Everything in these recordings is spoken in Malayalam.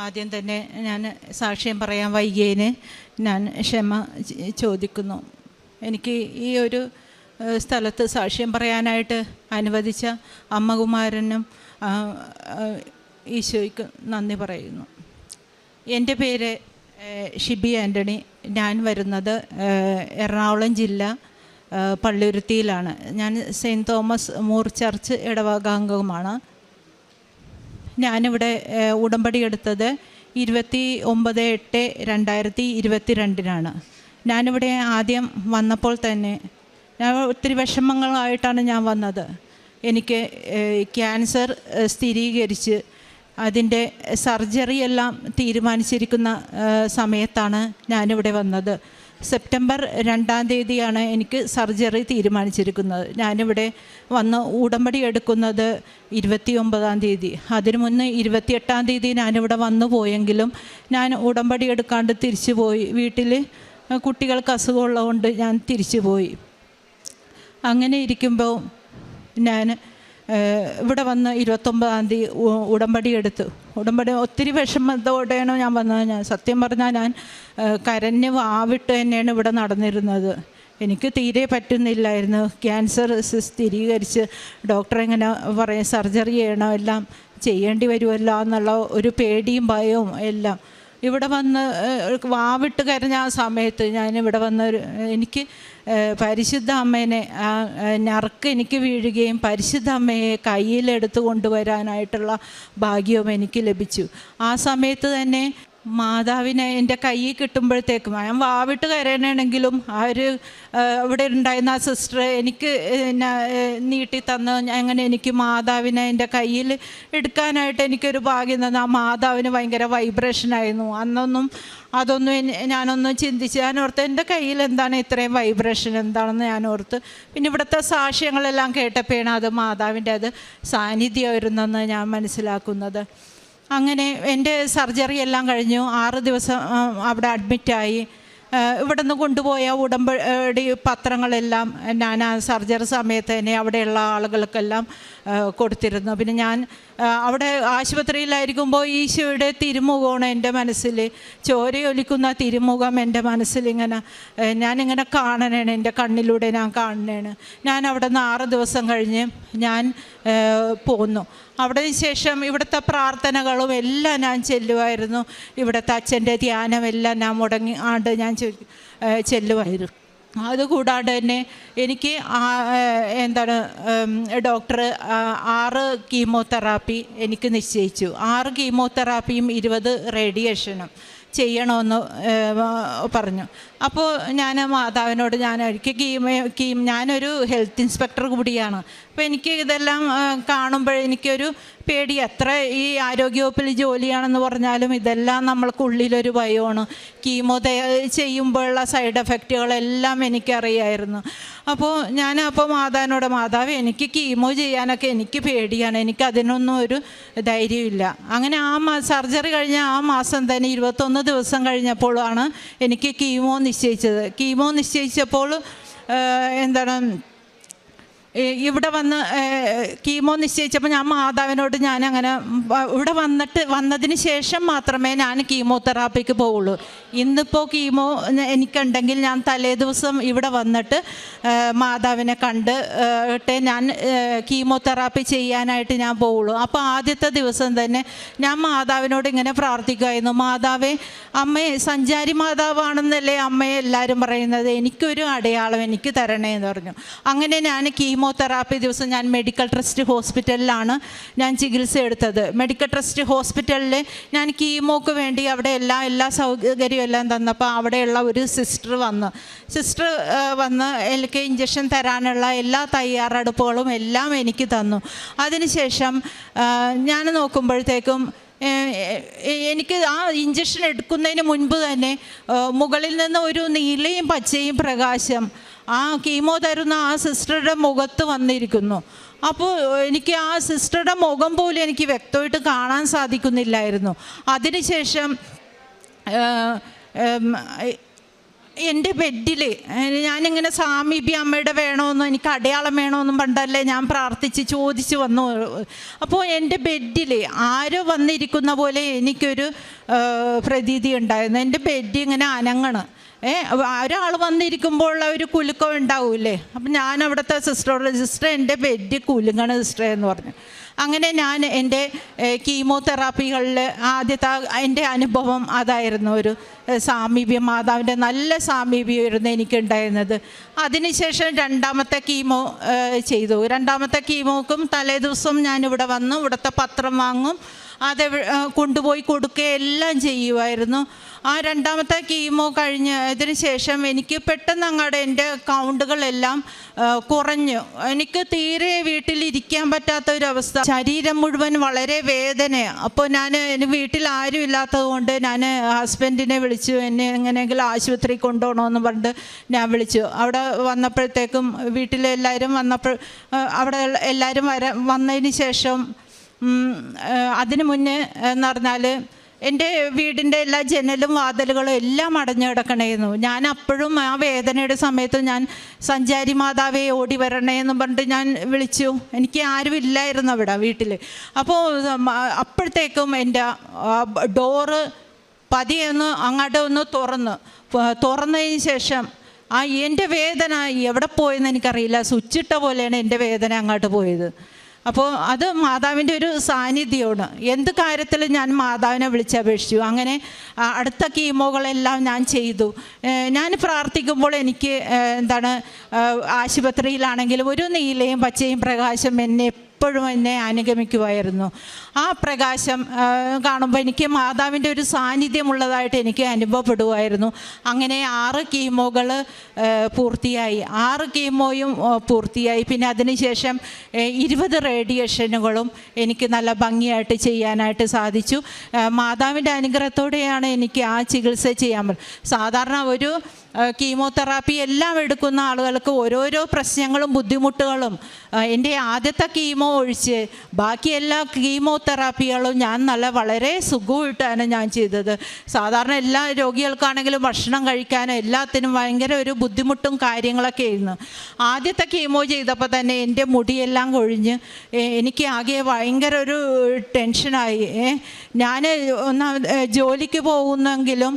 ആദ്യം തന്നെ ഞാൻ സാക്ഷ്യം പറയാൻ വൈകിയതിന് ഞാൻ ക്ഷമ ചോദിക്കുന്നു. എനിക്ക് ഈ ഒരു സ്ഥലത്ത് സാക്ഷ്യം പറയാനായിട്ട് അനുവദിച്ച അമ്മകുമാരനും ഈശോയ്ക്ക് നന്ദി പറയുന്നു. എൻ്റെ പേര് ഷിബി ആൻ്റണി. ഞാൻ വരുന്നത് എറണാകുളം ജില്ല പള്ളുരുത്തിയിലാണ്. ഞാൻ സെയിൻറ്റ് തോമസ് മൂർ ചർച്ച് ഇടവകാംഗമാണ്. ഞാനിവിടെ ഉടമ്പടി എടുത്തത് 29/8/2022 ഞാനിവിടെ ആദ്യം വന്നപ്പോൾ തന്നെ ഞാൻ ഒത്തിരി വിഷമങ്ങളായിട്ടാണ് ഞാൻ വന്നത്. എനിക്ക് ക്യാൻസർ സ്ഥിരീകരിച്ച് അതിൻ്റെ സർജറി എല്ലാം തീരുമാനിച്ചിരിക്കുന്ന സമയത്താണ് ഞാനിവിടെ വന്നത്. സെപ്റ്റംബർ 2 എനിക്ക് സർജറി തീരുമാനിച്ചിരിക്കുന്നത്. ഞാനിവിടെ വന്ന് ഉടമ്പടി എടുക്കുന്നത് 29. അതിനു മുന്നേ 28 ഞാനിവിടെ വന്നു പോയെങ്കിലും ഞാൻ ഉടമ്പടി എടുക്കാണ്ട് തിരിച്ചു പോയി. വീട്ടിൽ കുട്ടികൾക്ക് അസുഖമുള്ളതുകൊണ്ട് ഞാൻ തിരിച്ചു പോയി. അങ്ങനെ ഇരിക്കുമ്പോൾ ഞാൻ ഇവിടെ വന്ന് 29 ഉടമ്പടി എടുത്തു. ഉടമ്പടി ഒത്തിരി വിഷമത്തോടെയാണ് ഞാൻ വന്നത്. ഞാൻ സത്യം പറഞ്ഞാൽ ഞാൻ കരഞ്ഞ് വാവിട്ട് തന്നെയാണ് ഇവിടെ നടന്നിരുന്നത്. എനിക്ക് തീരെ പറ്റുന്നില്ലായിരുന്നു. ക്യാൻസർ സ്ഥിരീകരിച്ച് ഡോക്ടർ എങ്ങനെ പറയും സർജറി ചെയ്യണം, എല്ലാം ചെയ്യേണ്ടി വരുമല്ലോ എന്നുള്ള ഒരു പേടിയും ഭയവും എല്ലാം. ഇവിടെ വന്ന് വാവിട്ട് കരഞ്ഞ ആ സമയത്ത് ഞാനിവിടെ വന്ന് എനിക്ക് പരിശുദ്ധ അമ്മേനെ ഞറുക്ക് എനിക്ക് വീഴുകയും പരിശുദ്ധ അമ്മയെ കയ്യിലെടുത്ത് കൊണ്ടുവരാനായിട്ടുള്ള ഭാഗ്യവും എനിക്ക് ലഭിച്ചു. ആ സമയത്ത് തന്നെ മാതാവിനെ എൻ്റെ കയ്യിൽ കിട്ടുമ്പോഴത്തേക്കും ഞാൻ വാവിട്ട് കരയണമെങ്കിലും ഇവിടെ ഉണ്ടായിരുന്ന ആ സിസ്റ്റർ എനിക്ക് നീട്ടി തന്ന് അങ്ങനെ എനിക്ക് മാതാവിനെ എൻ്റെ കയ്യിൽ എടുക്കാനായിട്ട് എനിക്കൊരു ഭാഗ്യം തന്നു. ആ മാതാവിന് ഭയങ്കര വൈബ്രേഷനായിരുന്നു. അന്നൊന്നും അതൊന്നും ഞാനൊന്നും ചിന്തിച്ച് ഞാനോർത്ത് എൻ്റെ കയ്യിൽ എന്താണ് ഇത്രയും വൈബ്രേഷൻ എന്താണെന്ന് ഞാനോർത്ത്. പിന്നെ ഇവിടുത്തെ സാക്ഷ്യങ്ങളെല്ലാം കേട്ടപ്പോഴാണ് അത് മാതാവിൻ്റെ അത് സാന്നിധ്യമായിരുന്നെന്ന് ഞാൻ മനസ്സിലാക്കുന്നത്. അങ്ങനെ എൻ്റെ സർജറി എല്ലാം കഴിഞ്ഞു. 6 ദിവസം അവിടെ അഡ്മിറ്റായി. ഇവിടെ നിന്ന് കൊണ്ടുപോയ ഉടമ്പടി പത്രങ്ങളെല്ലാം ഞാൻ ആ സർജറി സമയത്ത് തന്നെ അവിടെയുള്ള ആളുകൾക്കെല്ലാം കൊടുത്തിരുന്നു. പിന്നെ ഞാൻ അവിടെ ആശുപത്രിയിലായിരിക്കുമ്പോൾ ഈശോയുടെ തിരുമുഖമാണ് എൻ്റെ മനസ്സിൽ, ചോരയൊലിക്കുന്ന തിരുമുഖം എൻ്റെ മനസ്സിലിങ്ങനെ ഞാനിങ്ങനെ കാണണേണ്, എൻ്റെ കണ്ണിലൂടെ ഞാൻ കാണണേണ്. ഞാൻ അവിടെ നിന്ന് 6 ദിവസം കഴിഞ്ഞ് ഞാൻ പോന്നു. അവിടെ ശേഷം ഇവിടുത്തെ പ്രാർത്ഥനകളും എല്ലാം ഞാൻ ചെല്ലുമായിരുന്നു. ഇവിടുത്തെ അച്ഛൻ്റെ ധ്യാനമെല്ലാം ഞാൻ മുടങ്ങാണ്ട് ഞാൻ ചെല്ലുമായിരുന്നു. അതുകൂടാതെ തന്നെ എനിക്ക് ഡോക്ടർ 6 കീമോതെറാപ്പി എനിക്ക് നിശ്ചയിച്ചു. 6 കീമോതെറാപ്പിയും 20 റേഡിയേഷനും ചെയ്യണമെന്ന് പറഞ്ഞു. അപ്പോൾ ഞാൻ മാതാവിനോട് ഞാനൊരു ഹെൽത്ത് ഇൻസ്പെക്ടർ കൂടിയാണ്. അപ്പോൾ എനിക്ക് ഇതെല്ലാം കാണുമ്പോൾ എനിക്കൊരു പേടി. എത്ര ഈ ആരോഗ്യവകുപ്പിൽ ജോലിയാണെന്ന് പറഞ്ഞാലും ഇതെല്ലാം നമ്മൾക്കുള്ളിലൊരു ഭയമാണ്. കീമോ ചെയ്യുമ്പോഴുള്ള സൈഡ് എഫക്റ്റുകളെല്ലാം എനിക്കറിയായിരുന്നു. അപ്പോൾ മാതാവേ എനിക്ക് കീമോ ചെയ്യാനൊക്കെ എനിക്ക് പേടിയാണ്, എനിക്കതിനൊന്നും ഒരു ധൈര്യമില്ല. അങ്ങനെ സർജറി കഴിഞ്ഞ ആ മാസം തന്നെ 21 ദിവസം കഴിഞ്ഞപ്പോഴാണ് എനിക്ക് കീമോ നിശ്ചയിച്ചത്. കീമോ നിശ്ചയിച്ചപ്പോൾ ഇവിടെ വന്ന് കീമോ നിശ്ചയിച്ചപ്പോൾ ഞാൻ മാതാവിനോട് ഞാനങ്ങനെ ഇവിടെ വന്നതിന് ശേഷം മാത്രമേ ഞാൻ കീമോതെറാപ്പിക്ക് പോവുള്ളൂ. ഇന്നിപ്പോൾ കീമോ എനിക്കുണ്ടെങ്കിൽ ഞാൻ തലേ ദിവസം ഇവിടെ വന്നിട്ട് മാതാവിനെ കണ്ടിട്ട് ഞാൻ കീമോതെറാപ്പി ചെയ്യാനായിട്ട് ഞാൻ പോവുള്ളൂ. അപ്പോൾ ആദ്യത്തെ ദിവസം തന്നെ ഞാൻ മാതാവിനോട് ഇങ്ങനെ പ്രാർത്ഥിക്കുമായിരുന്നു, മാതാവേ അമ്മയെ സഞ്ചാരി മാതാവാണെന്നല്ലേ അമ്മയെ എല്ലാവരും പറയുന്നത്, എനിക്കൊരു അടയാളം എനിക്ക് തരണേ എന്ന് പറഞ്ഞു. അങ്ങനെ ഞാൻ കീമോതെറാപ്പി ദിവസം ഞാൻ മെഡിക്കൽ ട്രസ്റ്റ് ഹോസ്പിറ്റലിലാണ് ഞാൻ ചികിത്സ എടുത്തത്. മെഡിക്കൽ ട്രസ്റ്റ് ഹോസ്പിറ്റലിൽ ഞാൻ കീമോക്ക് വേണ്ടി അവിടെ എല്ലാ സൗകര്യവും എല്ലാം തന്നപ്പോൾ അവിടെയുള്ള ഒരു സിസ്റ്റർ വന്ന് എനിക്ക് ഇഞ്ചക്ഷൻ തരാനുള്ള എല്ലാ തയ്യാറെടുപ്പുകളും എല്ലാം എനിക്ക് തന്നു. അതിനുശേഷം ഞാൻ നോക്കുമ്പോഴത്തേക്കും എനിക്ക് ആ ഇഞ്ചക്ഷൻ എടുക്കുന്നതിന് മുൻപ് തന്നെ മുകളിൽ നിന്ന് ഒരു നീലയും പച്ചയും പ്രകാശം ആ കീമോ തരുന്ന ആ സിസ്റ്ററുടെ മുഖത്ത് വന്നിരിക്കുന്നു. അപ്പോൾ എനിക്ക് ആ സിസ്റ്ററുടെ മുഖം പോലും എനിക്ക് വ്യക്തമായിട്ട് കാണാൻ സാധിക്കുന്നില്ലായിരുന്നു. അതിനുശേഷം എൻ്റെ ബെഡിൽ ഞാനിങ്ങനെ സാമീപ്യ അമ്മയുടെ വേണമെന്നും എനിക്ക് അടയാളം വേണമെന്നും പണ്ടല്ലേ ഞാൻ പ്രാർത്ഥിച്ച് ചോദിച്ച് വന്നു. അപ്പോൾ എൻ്റെ ബെഡിൽ ആരോ വന്നിരിക്കുന്ന പോലെ എനിക്കൊരു പ്രതീതി ഉണ്ടായിരുന്നു. എൻ്റെ ബെഡ് ഇങ്ങനെ അനങ്ങണം. ഒരാൾ വന്നിരിക്കുമ്പോൾ ഒരു കുലുക്കം ഉണ്ടാവില്ലേ. അപ്പം ഞാൻ അവിടുത്തെ സിസ്റ്ററോട്, സിസ്റ്റർ എൻ്റെ ബെഡ് കുലുങ്ങണ സിസ്റ്റർ എന്ന് പറഞ്ഞു. അങ്ങനെ ഞാൻ എൻ്റെ കീമോതെറാപ്പികളിൽ ആദ്യത്തെ എൻ്റെ അനുഭവം അതായിരുന്നു. ഒരു സാമീപ്യം, മാതാവിൻ്റെ നല്ല സാമീപ്യമായിരുന്നു എനിക്കുണ്ടായിരുന്നത്. അതിനുശേഷം രണ്ടാമത്തെ കീമോ ചെയ്തു. രണ്ടാമത്തെ കീമോക്കും തലേ ദിവസം ഞാനിവിടെ വന്നു ഇവിടുത്തെ പത്രം വാങ്ങും, അത് കൊണ്ടുപോയി കൊടുക്കുകയെല്ലാം ചെയ്യുമായിരുന്നു. ആ രണ്ടാമത്തെ കീമോ കഴിഞ്ഞതിന് ശേഷം എനിക്ക് പെട്ടെന്ന് അങ്ങോട്ട് എൻ്റെ കൗണ്ടുകളെല്ലാം കുറഞ്ഞു. എനിക്ക് തീരെ വീട്ടിലിരിക്കാൻ പറ്റാത്തൊരവസ്ഥ, ശരീരം മുഴുവൻ വളരെ വേദനയാണ്. അപ്പോൾ ഞാൻ വീട്ടിൽ ആരും ഇല്ലാത്തത് കൊണ്ട് ഞാൻ ഹസ്ബൻഡിനെ വിളിച്ചു, എന്നെ എങ്ങനെയെങ്കിലും ആശുപത്രി കൊണ്ടുപോകണമെന്ന് പറഞ്ഞിട്ട് ഞാൻ വിളിച്ചു. അവിടെ വന്നപ്പോഴത്തേക്കും വീട്ടിലെല്ലാവരും വന്നപ്പോൾ അവിടെ എല്ലാവരും വന്നതിന് ശേഷം അതിന് മുന്നേ എന്ന് പറഞ്ഞാൽ എൻ്റെ വീടിൻ്റെ എല്ലാ ജനലും വാതിലുകളും എല്ലാം അടഞ്ഞു കിടക്കണമായിരുന്നു. ഞാൻ അപ്പോഴും ആ വേദനയുടെ സമയത്ത് ഞാൻ സഞ്ചാരി മാതാവേ ഓടി വരണേന്ന് പറഞ്ഞിട്ട് ഞാൻ വിളിച്ചു. എനിക്ക് ആരും ഇല്ലായിരുന്നു അവിടെ വീട്ടിൽ. അപ്പോൾ അപ്പോഴത്തേക്കും എൻ്റെ ഡോറ് പതിയൊന്ന് അങ്ങോട്ട് ഒന്ന് തുറന്നതിന് ശേഷം എൻ്റെ വേദന എവിടെ പോയെന്ന് എനിക്കറിയില്ല. സ്വിച്ചിട്ട പോലെയാണ് എൻ്റെ വേദന അങ്ങോട്ട് പോയത്. അപ്പോൾ അത് മാതാവിൻ്റെ ഒരു സാന്നിധ്യമാണ്. എന്ത് കാര്യത്തിലും ഞാൻ മാതാവിനെ വിളിച്ചപേക്ഷിച്ചു. അങ്ങനെ അടുത്ത കീമോകളെല്ലാം ഞാൻ ചെയ്തു. ഞാൻ പ്രാർത്ഥിക്കുമ്പോൾ എനിക്ക് ആശുപത്രിയിലാണെങ്കിലും ഒരു നീലയും പച്ചയും പ്രകാശം എപ്പോഴും എന്നെ അനുഗമിക്കുമായിരുന്നു. ആ പ്രകാശം കാണുമ്പോൾ എനിക്ക് മാതാവിൻ്റെ ഒരു സാന്നിധ്യമുള്ളതായിട്ട് എനിക്ക് അനുഭവപ്പെടുമായിരുന്നു. അങ്ങനെ 6 കീമോകൾ പൂർത്തിയായി. 6 കീമോയും പൂർത്തിയായി. പിന്നെ അതിനുശേഷം 20 റേഡിയേഷനുകളും എനിക്ക് നല്ല ഭംഗിയായിട്ട് ചെയ്യാനായിട്ട് സാധിച്ചു. മാതാവിൻ്റെ അനുഗ്രഹത്തോടെയാണ് എനിക്ക് ആ ചികിത്സ ചെയ്യാൻ പറ്റും. സാധാരണ ഒരു കീമോതെറാപ്പി എല്ലാം എടുക്കുന്ന ആളുകൾക്ക് ഓരോരോ പ്രശ്നങ്ങളും ബുദ്ധിമുട്ടുകളും, എൻ്റെ ആദ്യത്തെ കീമോ ഒഴിച്ച് ബാക്കി എല്ലാ കീമോതെറാപ്പികളും ഞാൻ വളരെ സുഖമായിട്ടാണ് ഞാൻ ചെയ്തത്. സാധാരണ എല്ലാ രോഗികൾക്കാണെങ്കിലും ഭക്ഷണം കഴിക്കാനും എല്ലാത്തിനും ഭയങ്കര ഒരു ബുദ്ധിമുട്ടും കാര്യങ്ങളൊക്കെ ആയിരുന്നു. ആദ്യത്തെ കീമോ ചെയ്തപ്പോൾ തന്നെ എൻ്റെ മുടിയെല്ലാം കൊഴിഞ്ഞ് എനിക്ക് ആകെ ഭയങ്കര ഒരു ടെൻഷനായി. ഞാൻ ജോലിക്ക് പോകുന്നെങ്കിലും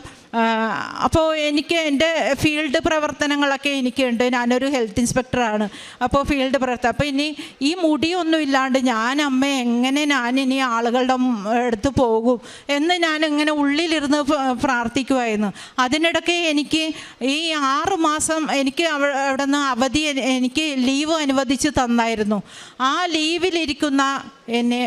അപ്പോൾ എനിക്ക് എൻ്റെ ഫീൽഡ് പ്രവർത്തനങ്ങളൊക്കെ എനിക്കുണ്ട്. ഞാനൊരു ഹെൽത്ത് ഇൻസ്പെക്ടറാണ്. അപ്പോൾ ഫീൽഡ് പ്രവർത്തനം, അപ്പോൾ ഇനി ഈ മുടിയൊന്നും ഇല്ലാണ്ട് ഞാനിനി ആളുകളുടെ അടുത്ത് പോകും എന്ന് ഞാൻ ഇങ്ങനെ ഉള്ളിലിരുന്ന് പ്രാർത്ഥിക്കുമായിരുന്നു. അതിനിടയ്ക്ക് എനിക്ക് ഈ 6 മാസം എനിക്ക് അവിടെ നിന്ന് അവധി എനിക്ക് ലീവ് അനുവദിച്ച് തന്നായിരുന്നു. ആ ലീവിലിരിക്കുന്ന എന്നെ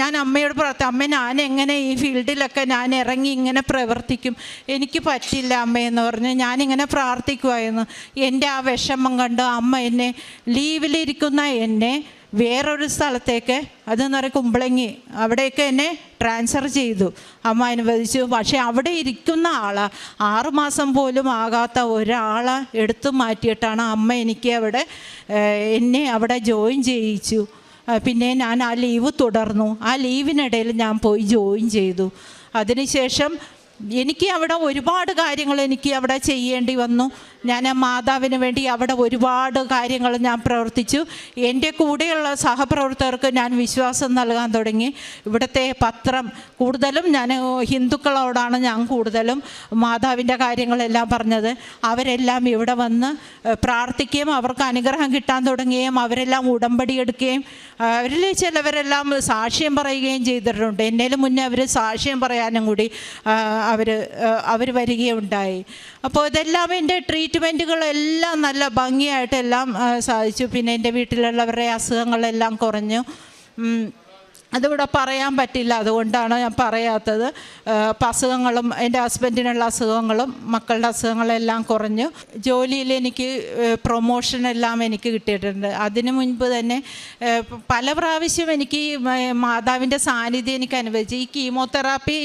ഞാൻ അമ്മയോട് അമ്മ ഞാൻ എങ്ങനെ ഈ ഫീൽഡിലൊക്കെ ഞാൻ ഇറങ്ങി ഇങ്ങനെ പ്രവർത്തിക്കും, എനിക്ക് പറ്റില്ല അമ്മയെന്ന് പറഞ്ഞ് ഞാനിങ്ങനെ പ്രാർത്ഥിക്കുമായിരുന്നു. എൻ്റെ ആ വിഷമം കണ്ട് അമ്മ എന്നെ ലീവിലിരിക്കുന്ന എന്നെ വേറൊരു സ്ഥലത്തേക്ക്, അതെന്ന് പറയുക കുമ്പളങ്ങി, അവിടേക്ക് എന്നെ ട്രാൻസ്ഫർ ചെയ്തു, അമ്മ അനുവദിച്ചു. പക്ഷേ അവിടെ ഇരിക്കുന്ന 6 മാസം പോലും ആകാത്ത ഒരാളെ എടുത്തു മാറ്റിയിട്ടാണ് അമ്മ എനിക്ക് എന്നെ അവിടെ ജോയിൻ ചെയ്യിച്ചു. പിന്നെ ഞാൻ ആ ലീവ് തുടർന്നു. ആ ലീവിനിടയിൽ ഞാൻ പോയി ജോയിൻ ചെയ്തു. അതിനുശേഷം എനിക്ക് അവിടെ ഒരുപാട് കാര്യങ്ങൾ എനിക്ക് അവിടെ ചെയ്യേണ്ടി വന്നു. ഞാൻ മാതാവിന് വേണ്ടി അവിടെ ഒരുപാട് കാര്യങ്ങൾ ഞാൻ പ്രവർത്തിച്ചു. എൻ്റെ കൂടെയുള്ള സഹപ്രവർത്തകർക്ക് ഞാൻ വിശ്വാസം നൽകാൻ തുടങ്ങി. ഇവിടുത്തെ പത്രം കൂടുതലും ഞാൻ ഹിന്ദുക്കളോടാണ് ഞാൻ കൂടുതലും മാതാവിൻ്റെ കാര്യങ്ങളെല്ലാം പറഞ്ഞത്. അവരെല്ലാം ഇവിടെ വന്ന് പ്രാർത്ഥിക്കുകയും അവർക്ക് അനുഗ്രഹം കിട്ടാൻ തുടങ്ങുകയും അവരെല്ലാം ഉടമ്പടി എടുക്കുകയും അവരിൽ ചിലവരെല്ലാം സാക്ഷ്യം പറയുകയും ചെയ്തിട്ടുണ്ട്. എന്നേലും മുന്നേ അവർ സാക്ഷ്യം പറയാനും കൂടി അവർ വരികയുണ്ടായി. അപ്പോൾ ഇതെല്ലാം എൻ്റെ ട്രീറ്റ്മെൻറ്റുകളെല്ലാം നല്ല ഭംഗിയായിട്ടെല്ലാം സാധിച്ചു. പിന്നെ എൻ്റെ വീട്ടിലുള്ളവരുടെ അസുഖങ്ങളെല്ലാം കുറഞ്ഞു. അതിവിടെ പറയാൻ പറ്റില്ല, അതുകൊണ്ടാണ് ഞാൻ പറയാത്തത്. അസുഖങ്ങളും എൻ്റെ ഹസ്ബൻഡിനുള്ള അസുഖങ്ങളും മക്കളുടെ അസുഖങ്ങളെല്ലാം കുറഞ്ഞു. ജോലിയിൽ എനിക്ക് പ്രൊമോഷനെല്ലാം എനിക്ക് കിട്ടിയിട്ടുണ്ട്. അതിനു മുൻപ് തന്നെ പല പ്രാവശ്യം എനിക്ക് മാതാവിൻ്റെ സാന്നിധ്യം എനിക്ക് അനുഭവിച്ചു. ഈ കീമോതെറാപ്പി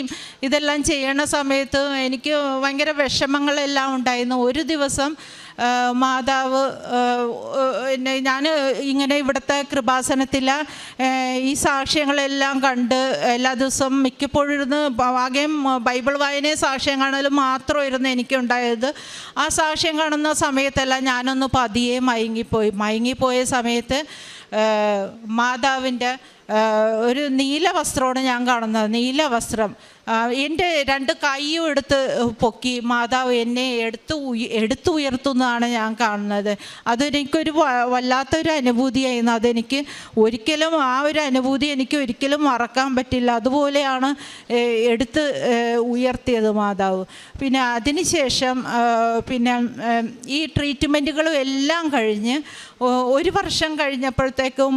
ഇതെല്ലാം ചെയ്യണ സമയത്ത് എനിക്ക് ഭയങ്കര വിഷമങ്ങളെല്ലാം ഉണ്ടായിരുന്നു. ഒരു ദിവസം മാതാവ് ഞാൻ ഇങ്ങനെ ഇവിടുത്തെ കൃപാസനത്തിൽ ഈ സാക്ഷ്യങ്ങളെല്ലാം കണ്ട് എല്ലാ ദിവസവും മിക്കപ്പോഴും ഇരുന്ന് ആകെയും ബൈബിൾ വായനയും സാക്ഷ്യം കാണലും മാത്രമായിരുന്നു എനിക്കുണ്ടായത്. ആ സാക്ഷ്യം കാണുന്ന സമയത്തെല്ലാം ഞാനൊന്ന് പതിയെ മയങ്ങിപ്പോയ സമയത്ത് മാതാവിൻ്റെ ഒരു നീല വസ്ത്രമാണ് ഞാൻ കാണുന്നത്. നീല വസ്ത്രം എൻ്റെ 2 കൈയും എടുത്ത് പൊക്കി മാതാവ് എന്നെ എടുത്തുയർത്തുന്നതാണ് ഞാൻ കാണുന്നത്. അതെനിക്കൊരു വല്ലാത്തൊരു അനുഭൂതിയായിരുന്നു. അതെനിക്ക് ഒരിക്കലും ആ ഒരു അനുഭൂതി എനിക്ക് ഒരിക്കലും മറക്കാൻ പറ്റില്ല. അതുപോലെയാണ് എടുത്ത് ഉയർത്തിയത് മാതാവ്. പിന്നെ അതിനുശേഷം പിന്നെ ഈ ട്രീറ്റ്മെൻറ്റുകളും എല്ലാം കഴിഞ്ഞ് 1 വർഷം കഴിഞ്ഞപ്പോഴത്തേക്കും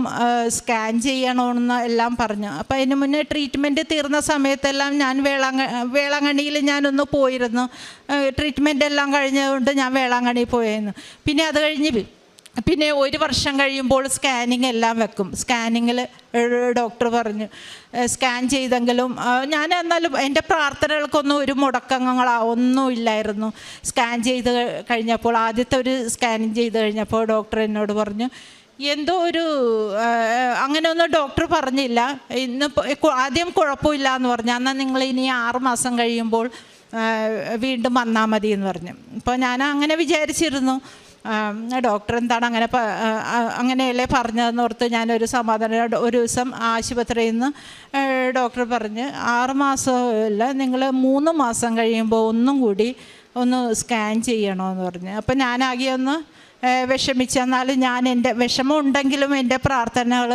സ്കാൻ ചെയ്യണമെന്ന് എല്ലാം പറഞ്ഞു. അപ്പോൾ അതിന് മുന്നേ ട്രീറ്റ്മെൻറ്റ് തീർന്ന സമയത്തെല്ലാം ഞാൻ വേളാങ്കണ്ണിയിൽ ഞാനൊന്ന് പോയിരുന്നു. ട്രീറ്റ്മെൻ്റ് എല്ലാം കഴിഞ്ഞതുകൊണ്ട് ഞാൻ വേളാങ്കണ്ണി പോയിരുന്നു. പിന്നെ അത് കഴിഞ്ഞ് പിന്നെ 1 വർഷം കഴിയുമ്പോൾ സ്കാനിങ് എല്ലാം വെക്കും. സ്കാനിങ്ങിൽ ഡോക്ടർ പറഞ്ഞു സ്കാൻ ചെയ്തെങ്കിലും ഞാൻ എന്നാലും എൻ്റെ പ്രാർത്ഥനകൾക്കൊന്നും ഒരു ഒന്നും ഇല്ലായിരുന്നു. സ്കാൻ ചെയ്ത് കഴിഞ്ഞപ്പോൾ ആദ്യത്തെ ഒരു സ്കാനിങ് ചെയ്ത് കഴിഞ്ഞപ്പോൾ ഡോക്ടർ എന്നോട് പറഞ്ഞു എന്തോ ഒരു അങ്ങനെയൊന്നും ഡോക്ടർ പറഞ്ഞില്ല. ഇന്ന് ആദ്യം കുഴപ്പമില്ല എന്ന് പറഞ്ഞു. എന്നാൽ നിങ്ങൾ ഇനി 6 മാസം കഴിയുമ്പോൾ വീണ്ടും വന്നാൽ മതി എന്ന് പറഞ്ഞു. അപ്പോൾ ഞാൻ അങ്ങനെ വിചാരിച്ചിരുന്നു. ഡോക്ടർ എന്താണ് അങ്ങനെയല്ലേ പറഞ്ഞതെന്ന് ഓർത്ത് ഞാനൊരു സമാധാനം. ഒരു ദിവസം ആശുപത്രിയിൽ നിന്ന് ഡോക്ടർ പറഞ്ഞ് 6 മാസമല്ല, നിങ്ങൾ 3 മാസം കഴിയുമ്പോൾ ഒന്നും കൂടി ഒന്ന് സ്കാൻ ചെയ്യണമെന്ന് പറഞ്ഞു. അപ്പോൾ ഞാനാകെ ഒന്ന് വിഷമിച്ചെന്നാലും ഞാൻ എൻ്റെ വിഷമം ഉണ്ടെങ്കിലും എൻ്റെ പ്രാർത്ഥനകൾ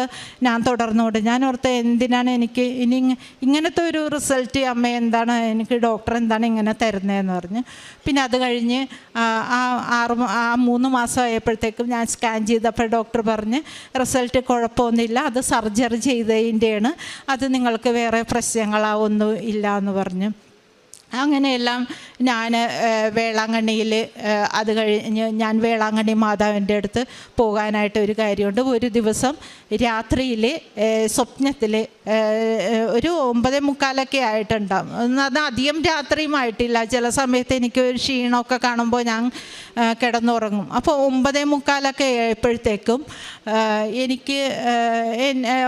ഞാൻ തുടർന്നുകൊണ്ട് ഞാൻ ഓർത്ത് എന്തിനാണ് എനിക്ക് ഇനി ഇങ്ങനത്തെ ഒരു റിസൾട്ട് അമ്മ എന്താണ് എനിക്ക് ഡോക്ടർ എന്താണ് ഇങ്ങനെ തരുന്നതെന്ന് പറഞ്ഞ്. പിന്നെ അത് കഴിഞ്ഞ് 3 മാസം ആയപ്പോഴത്തേക്കും ഞാൻ സ്കാൻ ചെയ്തപ്പോൾ ഡോക്ടർ പറഞ്ഞ് റിസൾട്ട് കുഴപ്പമൊന്നുമില്ല, അത് സർജറി ചെയ്തതിൻ്റെയാണ്, അത് നിങ്ങൾക്ക് വേറെ പ്രശ്നങ്ങളൊന്നും ഇല്ല എന്ന് പറഞ്ഞു. അങ്ങനെയെല്ലാം ഞാൻ വേളാങ്കണ്ണിയിൽ അത് കഴിഞ്ഞ് ഞാൻ വേളാങ്കണ്ണി മാതാവിൻ്റെ അടുത്ത് പോകാനായിട്ട് ഒരു കാര്യമുണ്ട്. ഒരു ദിവസം രാത്രിയിൽ സ്വപ്നത്തിൽ ഒരു 9:45 ആയിട്ടുണ്ടാകും. അത് അധികം രാത്രിയുമായിട്ടില്ല. ചില സമയത്ത് എനിക്ക് ഒരു ക്ഷീണമൊക്കെ കാണുമ്പോൾ ഞാൻ കിടന്നുറങ്ങും. അപ്പോൾ 9:45 ആയപ്പോഴത്തേക്കും എനിക്ക്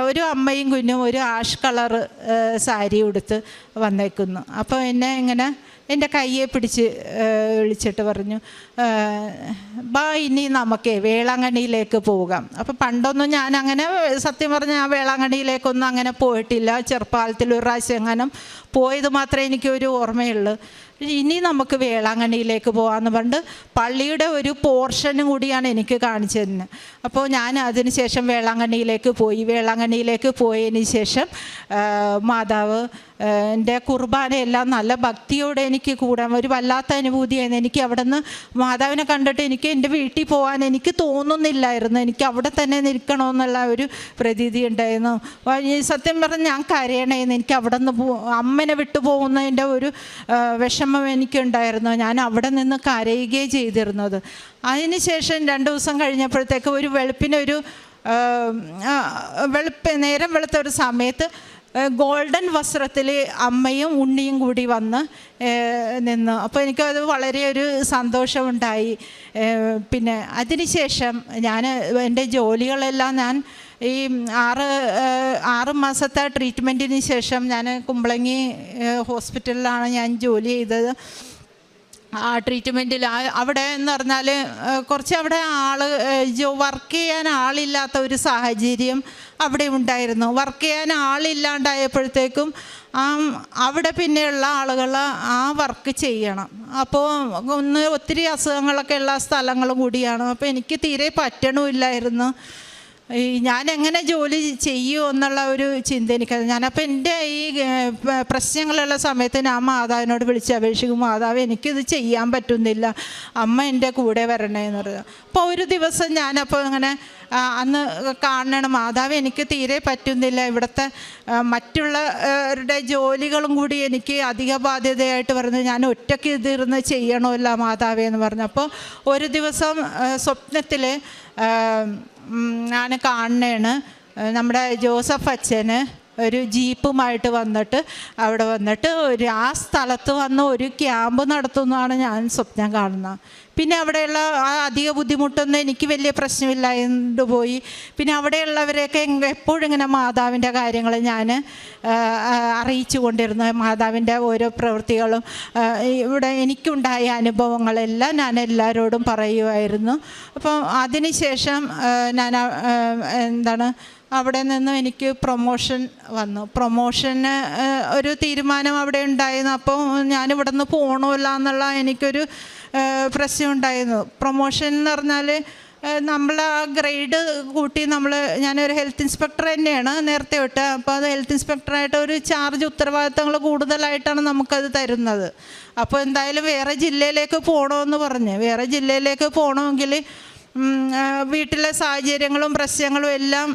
ഒരു അമ്മയും കുഞ്ഞും ഒരു ആഷ് കളർ സാരി ഉടുത്ത് വന്നേക്കുന്നു. അപ്പോൾ എന്നെ ഇങ്ങനെ എൻ്റെ കയ്യെ പിടിച്ച് വിളിച്ചിട്ട് പറഞ്ഞു ബാ ഇനി നമുക്ക് വേളാങ്കണ്ണിയിലേക്ക് പോകാം. അപ്പോൾ പണ്ടൊന്നും ഞാൻ അങ്ങനെ സത്യം പറഞ്ഞാൽ ആ വേളാങ്കണ്ണിയിലേക്കൊന്നും അങ്ങനെ പോയിട്ടില്ല. ചെറുപ്പകാലത്തിൽ ഒരു പ്രാവശ്യം എങ്ങനെ പോയത് മാത്രമേ എനിക്കൊരു ഓർമ്മയുള്ളൂ. ഇനി നമുക്ക് വേളാങ്കണ്ണിയിലേക്ക് പോകാമെന്ന് പണ്ട് പള്ളിയുടെ ഒരു പോർഷനും കൂടിയാണ് എനിക്ക് കാണിച്ചു തരുന്നത്. അപ്പോൾ ഞാൻ അതിന് ശേഷം വേളാങ്കണ്ണിയിലേക്ക് പോയി. വേളാങ്കണ്ണിയിലേക്ക് പോയതിന് ശേഷം മാതാവ് എൻ്റെ കുർബാനയെല്ലാം നല്ല ഭക്തിയോടെ എനിക്ക് കൂടാൻ ഒരു വല്ലാത്ത അനുഭൂതിയായിരുന്നു. എനിക്ക് അവിടെ നിന്ന് മാതാവിനെ കണ്ടിട്ട് എനിക്ക് എൻ്റെ വീട്ടിൽ പോകാൻ എനിക്ക് തോന്നുന്നില്ലായിരുന്നു. എനിക്ക് അവിടെ തന്നെ നിൽക്കണമെന്നുള്ള ഒരു പ്രതീതി ഉണ്ടായിരുന്നു. സത്യം പറഞ്ഞാൽ ഞാൻ കരയണേന്ന്. എനിക്ക് അവിടെ നിന്ന് അമ്മനെ വിട്ടു പോകുന്നതിൻ്റെ ഒരു വിഷമം എനിക്കുണ്ടായിരുന്നു. ഞാൻ അവിടെ നിന്ന് കരയുകയും ചെയ്തിരുന്നത്. അതിന് ശേഷം 2 ദിവസം കഴിഞ്ഞപ്പോഴത്തേക്ക് ഒരു നേരം വെളുത്ത ഒരു സമയത്ത് ഗോൾഡൻ വസ്ത്രത്തിൽ അമ്മയും ഉണ്ണിയും കൂടി വന്ന് നിന്ന്. അപ്പോൾ എനിക്കത് വളരെ ഒരു സന്തോഷമുണ്ടായി. പിന്നെ അതിനുശേഷം ഞാൻ എൻ്റെ ജോലികളെല്ലാം ഞാൻ ഈ 6 മാസത്തെ ട്രീറ്റ്മെൻറ്റിന് ശേഷം ഞാൻ കുമ്പളങ്ങി ഹോസ്പിറ്റലിലാണ് ഞാൻ ജോലി ചെയ്തത്. ആ ട്രീറ്റ്മെൻറ്റിൽ അവിടെ എന്ന് പറഞ്ഞാൽ കുറച്ച് അവിടെ വർക്ക് ചെയ്യാൻ ആളില്ലാത്ത ഒരു സാഹചര്യം അവിടെ ഉണ്ടായിരുന്നു. വർക്ക് ചെയ്യാൻ ആളില്ലാണ്ടായപ്പോഴത്തേക്കും അവിടെ പിന്നെയുള്ള ആളുകൾ ആ വർക്ക് ചെയ്യണം. അപ്പോൾ ഒത്തിരി അസുഖങ്ങളൊക്കെ ഉള്ള സ്ഥലങ്ങളും കൂടിയാണ്. അപ്പോൾ എനിക്ക് തീരെ പറ്റണമില്ലായിരുന്നു. ഞാൻ എങ്ങനെ ജോലി ചെയ്യുമോ എന്നുള്ള ഒരു ചിന്ത എനിക്കത്. ഞാനപ്പോൾ എൻ്റെ ഈ പ്രശ്നങ്ങളുള്ള സമയത്ത് ഞാൻ മാതാവിനോട് വിളിച്ച് അപേക്ഷിക്കും, മാതാവ് എനിക്കിത് ചെയ്യാൻ പറ്റുന്നില്ല, അമ്മ എൻ്റെ കൂടെ വരണേന്ന് പറഞ്ഞു. അപ്പോൾ ഒരു ദിവസം ഞാനപ്പോൾ ഇങ്ങനെ അന്ന് കാണണം മാതാവ് എനിക്ക് തീരെ പറ്റുന്നില്ല, ഇവിടുത്തെ മറ്റുള്ളവരുടെ ജോലികളും കൂടി എനിക്ക് അധിക ബാധ്യതയായിട്ട് പറഞ്ഞു, ഞാൻ ഒറ്റയ്ക്ക് ഇതിരുന്ന് ചെയ്യണമല്ല മാതാവേ എന്ന് പറഞ്ഞു. അപ്പോൾ ഒരു ദിവസം സ്വപ്നത്തിൽ ഞാൻ കാണണേണ് നമ്മുടെ ജോസഫ് അച്ഛന് ഒരു ജീപ്പുമായിട്ട് വന്നിട്ട് അവിടെ വന്നിട്ട് ആ സ്ഥലത്ത് വന്ന് ഒരു ക്യാമ്പ് നടത്തുന്നതാണ് ഞാൻ സ്വപ്നം കാണുന്നത്. പിന്നെ അവിടെയുള്ള ആ അധിക ബുദ്ധിമുട്ടൊന്നും എനിക്ക് വലിയ പ്രശ്നമില്ലാണ്ട് പോയി. പിന്നെ അവിടെയുള്ളവരെയൊക്കെ എപ്പോഴും ഇങ്ങനെ മാതാവിൻ്റെ കാര്യങ്ങൾ ഞാൻ അറിയിച്ചു കൊണ്ടിരുന്നു. മാതാവിൻ്റെ ഓരോ പ്രവൃത്തികളും ഇവിടെ എനിക്കുണ്ടായ അനുഭവങ്ങളെല്ലാം ഞാൻ എല്ലാവരോടും പറയുമായിരുന്നു. അപ്പം അതിനുശേഷം ഞാൻ അവിടെ നിന്ന് എനിക്ക് പ്രൊമോഷൻ വന്നു. പ്രൊമോഷന് ഒരു തീരുമാനം അവിടെ ഉണ്ടായിരുന്നു. അപ്പോൾ ഞാനിവിടെ നിന്ന് പോകണമല്ല എന്നുള്ള എനിക്കൊരു പ്രശ്നം ഉണ്ടായിരുന്നു. പ്രൊമോഷൻ എന്ന് പറഞ്ഞാൽ നമ്മൾ ആ ഗ്രേഡ് കൂട്ടി ഞാനൊരു ഹെൽത്ത് ഇൻസ്പെക്ടർ തന്നെയാണ് നേരത്തെ തൊട്ട്. അപ്പോൾ അത് ഹെൽത്ത് ഇൻസ്പെക്ടറായിട്ട് ഒരു ചാർജ് ഉത്തരവാദിത്തങ്ങൾ കൂടുതലായിട്ടാണ് നമുക്കത് തരുന്നത്. അപ്പോൾ എന്തായാലും വേറെ ജില്ലയിലേക്ക് പോകണമെന്ന് പറഞ്ഞ്, വേറെ ജില്ലയിലേക്ക് പോകണമെങ്കിൽ വീട്ടിലെ സാഹചര്യങ്ങളും പ്രശ്നങ്ങളും എല്ലാം.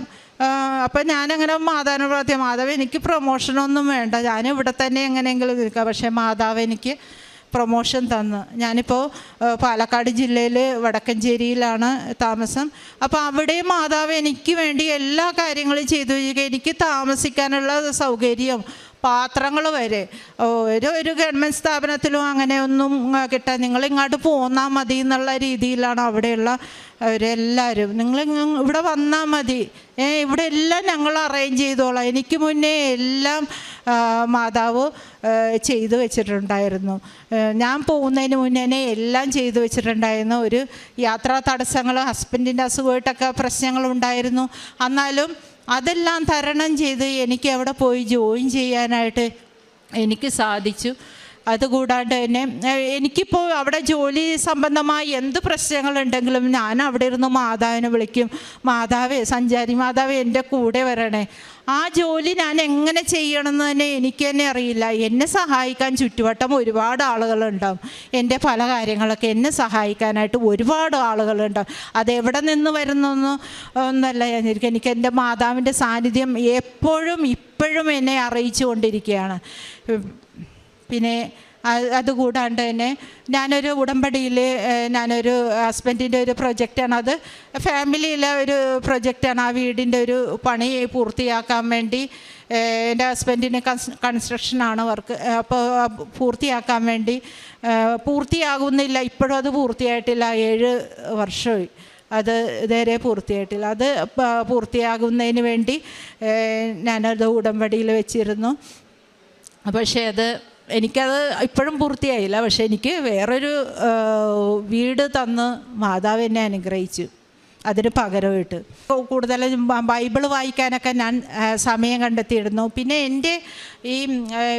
അപ്പം ഞാനങ്ങനെ മാതാവിനെ പ്രാർത്ഥിച്ചു, മാതാവ് എനിക്ക് പ്രൊമോഷനൊന്നും വേണ്ട, ഞാൻ ഇവിടെ തന്നെ എങ്ങനെയെങ്കിലും നിൽക്കാം. പക്ഷേ മാതാവ് എനിക്ക് പ്രൊമോഷൻ തന്നു. ഞാനിപ്പോൾ പാലക്കാട് ജില്ലയിൽ വടക്കഞ്ചേരിയിലാണ് താമസം. അപ്പോൾ അവിടെയും മാതാവ് എനിക്ക് വേണ്ടി എല്ലാ കാര്യങ്ങളും ചെയ്തു. എനിക്ക് താമസിക്കാനുള്ള സൗകര്യം, പാത്രങ്ങൾ വരെ ഒരു ഗവൺമെൻറ് സ്ഥാപനത്തിലും അങ്ങനെയൊന്നും കിട്ടാൻ, നിങ്ങളിങ്ങോട്ട് പോന്നാൽ മതി എന്നുള്ള രീതിയിലാണ് അവിടെയുള്ള അവരെല്ലാവരും. നിങ്ങൾ ഇവിടെ വന്നാൽ മതി, ഇവിടെ എല്ലാം ഞങ്ങൾ അറേഞ്ച് ചെയ്തോളാം. എനിക്ക് മുന്നേ എല്ലാം മാതാവ് ചെയ്തു വെച്ചിട്ടുണ്ടായിരുന്നു. ഞാൻ പോകുന്നതിന് മുന്നേ എല്ലാം ചെയ്തു വെച്ചിട്ടുണ്ടായിരുന്നു. ഒരു യാത്രാ തടസ്സങ്ങൾ, ഹസ്ബൻഡിൻ്റെ അസുഖമായിട്ടൊക്കെ പ്രശ്നങ്ങളുണ്ടായിരുന്നു. എന്നാലും അതെല്ലാം തരണം ചെയ്ത് എനിക്ക് അവിടെ പോയി ജോയിൻ ചെയ്യാനായിട്ട് എനിക്ക് സാധിച്ചു. അതുകൂടാണ്ട് തന്നെ എനിക്കിപ്പോൾ അവിടെ ജോലി സംബന്ധമായി എന്ത് പ്രശ്നങ്ങളുണ്ടെങ്കിലും ഞാൻ അവിടെ ഇരുന്ന് മാതാവിനെ വിളിക്കും. മാതാവേ, സഞ്ചാരി മാതാവേ, എൻ്റെ കൂടെ വരണേ. ആ ജോലി ഞാൻ എങ്ങനെ ചെയ്യണമെന്ന് തന്നെ എനിക്ക് തന്നെ അറിയില്ല. എന്നെ സഹായിക്കാൻ ചുറ്റുവട്ടം ഒരുപാട് ആളുകളുണ്ടാവും. എൻ്റെ പല കാര്യങ്ങളൊക്കെ എന്നെ സഹായിക്കാനായിട്ട് ഒരുപാട് ആളുകളുണ്ടാവും. അതെവിടെ നിന്ന് വരുന്നൊന്നും ഒന്നല്ല ഞാൻ ശരിക്കും. എനിക്ക് എൻ്റെ മാതാവിൻ്റെ സാന്നിധ്യം എപ്പോഴും ഇപ്പോഴും എന്നെ അറിയിച്ചു കൊണ്ടിരിക്കുകയാണ്. പിന്നെ അതുകൂടാണ്ട് തന്നെ ഞാനൊരു ഉടമ്പടിയിൽ ഞാനൊരു ഹസ്ബൻഡിൻ്റെ ഒരു പ്രൊജക്റ്റാണ്, അത് ഫാമിലിയിലെ ഒരു പ്രൊജക്റ്റാണ്. ആ വീടിൻ്റെ ഒരു പണി പൂർത്തിയാക്കാൻ വേണ്ടി എൻ്റെ ഹസ്ബൻഡിന് കൺസ്ട്രക്ഷനാണ് വർക്ക്. അപ്പോൾ പൂർത്തിയാക്കാൻ വേണ്ടി പൂർത്തിയാകുന്നില്ല, ഇപ്പോഴും അത് പൂർത്തിയായിട്ടില്ല. 7 വർഷമായി അത് ഇതുവരെ പൂർത്തിയായിട്ടില്ല. അത് പൂർത്തിയാകുന്നതിന് വേണ്ടി ഞാനത് ഉടമ്പടിയിൽ വെച്ചിരുന്നു. പക്ഷേ എനിക്കത് ഇപ്പോഴും പൂർത്തിയായില്ല. പക്ഷേ എനിക്ക് വേറൊരു വീട് തന്ന് മാതാവ് എന്നെ അനുഗ്രഹിച്ചു. അതിന് പകരമായിട്ട് കൂടുതലും ബൈബിൾ വായിക്കാനൊക്കെ ഞാൻ സമയം കണ്ടെത്തിയിരുന്നു. പിന്നെ എൻ്റെ ഈ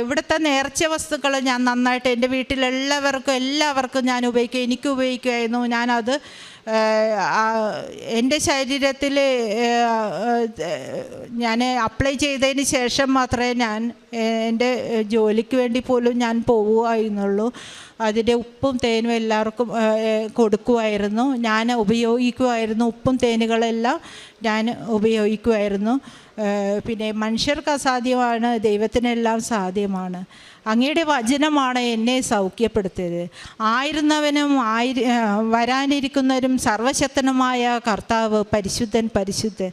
ഇവിടുത്തെ നേർച്ച വസ്തുക്കൾ ഞാൻ നന്നായിട്ട് എൻ്റെ എല്ലാവർക്കും ഞാൻ ഉപയോഗിക്കും. എനിക്ക് ഉപയോഗിക്കുമായിരുന്നു. ഞാനത് എൻ്റെ ശരീരത്തിൽ ഞാൻ അപ്ലൈ ചെയ്തതിന് ശേഷം മാത്രമേ ഞാൻ എൻ്റെ ജോലിക്ക് വേണ്ടി പോലും ഞാൻ പോവുമായിരുന്നുള്ളൂ. അതിൻ്റെ ഉപ്പും തേനും എല്ലാവർക്കും കൊടുക്കുമായിരുന്നു, ഞാൻ ഉപയോഗിക്കുമായിരുന്നു. ഉപ്പും തേനുകളെല്ലാം ഞാൻ ഉപയോഗിക്കുമായിരുന്നു. പിന്നെ മനുഷ്യർക്ക് അസാധ്യമാണ്, ദൈവത്തിനെല്ലാം സാധ്യമാണ്. അങ്ങയുടെ വചനമാണ് എന്നെ സൗഖ്യപ്പെടുത്തിയത്. ആയിരുന്നവനും വരാനിരിക്കുന്നവരും സർവശക്തനുമായ കർത്താവ് പരിശുദ്ധൻ പരിശുദ്ധൻ.